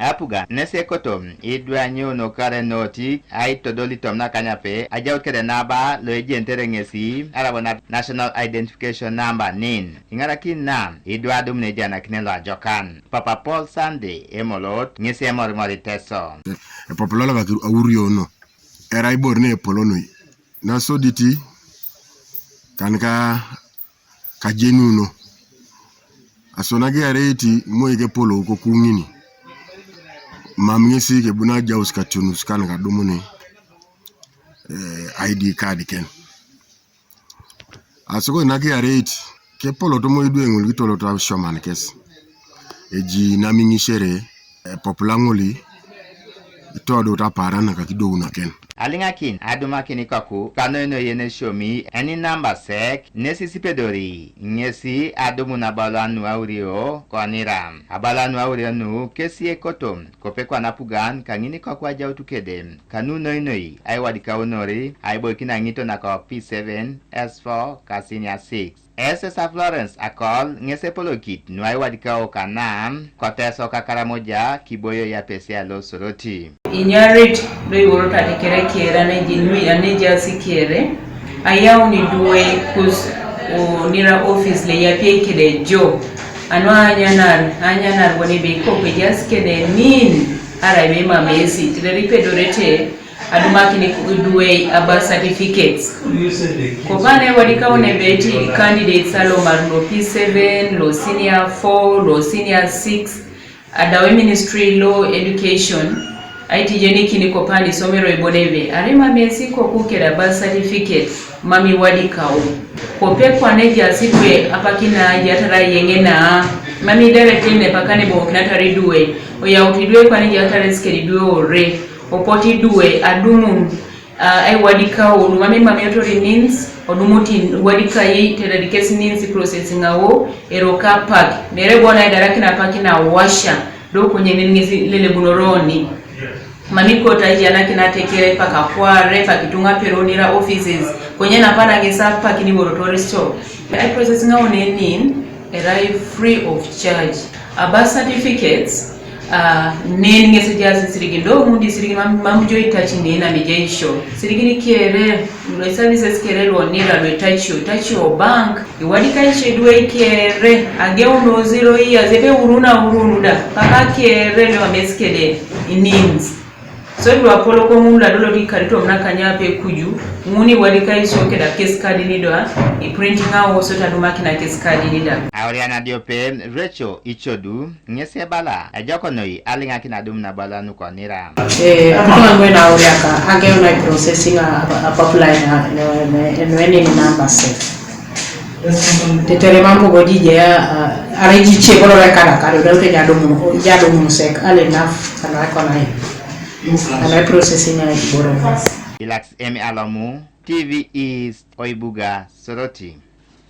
apuga nese kotom Idwe anyo no kare noti ai todolitom na kanyape ajaw kede naba lo ejentere ngesi arabona national identification number nin ingara kin nam Idwe adum ne jana kinelo ajokan Papa Paul Sunday emolot ngesi Emorimor teso popular ga awurio no era ibor ne polonoi na soditi kanka kajenuno asona ge areti moike polo ko kungini mamngesi ke buna jaus katunus kan ga dumuni ID card ken asoko na ge areti ke polo to mo Idwe ngul gitolo to shoman kes eji na mingishere populangoli itodo ta parana ka kidona ken alingakin adumakin ikaku kanoino yene shomi any number sek nesisipedori ngesi adumuna balanu aurio kwaniram abalanu aurio nu kesi ekotom kopekwa napugan kangini kakwa jautukede kanu noinoi Aiwadikaunori aiboikina ngito na ka P7 S4 kasinia 6 Esa Florence akol ngese polokit nu Aiwadikau kanam koteso kakaramoja kiboyo ya pesia lo soroti inyarit do worota tekere kera na jinwi ane jasi kere ayaw ni duwe kus nira office le yapie kede jo anwa anyanar woni be ko pe jas kede nin ara be mamesi tidari pedorete aduma kini duwe aba certificates ko bane Aiwadikaun ne beti candidates alo marno P7 lo senior 4 lo senior 6 adawe ministry law education aiti jeni kini kopani somero ibonebe arima mesi ko kukera birth certificate mami Aiwadikaun kope kwa neja sitwe apakina jatara yengena mami directly ne pakane bo kinatari duwe oya utidwe kwa neja jatara skeri duwe ore opoti duwe adumun Aiwadikaun mami yotori means odumuti Aiwadikai tedadikesi means processing awo eroka park mere bona darakina pakina washa do kwenye ngezi lele bunoroni mami kota jana kinatekere paka kware pakitunga peronira offices kwenye napana ngesa pakini borotori store I processing awo nin arrive free of charge birth certificates nen ngese jasi sirigindo mundi sirigi mamjo itachi nena mijeisho sirigini kere lo services kere lo nira lo itachi o bank Aiwadikaun chedwe kere ageuno 0 years ebe urunuda paka kere lo ameskede inins so do apolo ko munda dolo di karito mnakanya pe kuju muni Aiwadikaun soke da case card ni do I printing awo so taduma kina case card ni da Auriana diope Rachel ichodu ngese bala ajokonoi alinga kina dum na bala nu konira akuma ngwena auriaka agena processing a pipeline no any number set tetere mambo godije areji chebolo rekada kado dote jadomu sek ale naf kana kona and processing a boro relax emi alamu TV is Oibuga Soroti.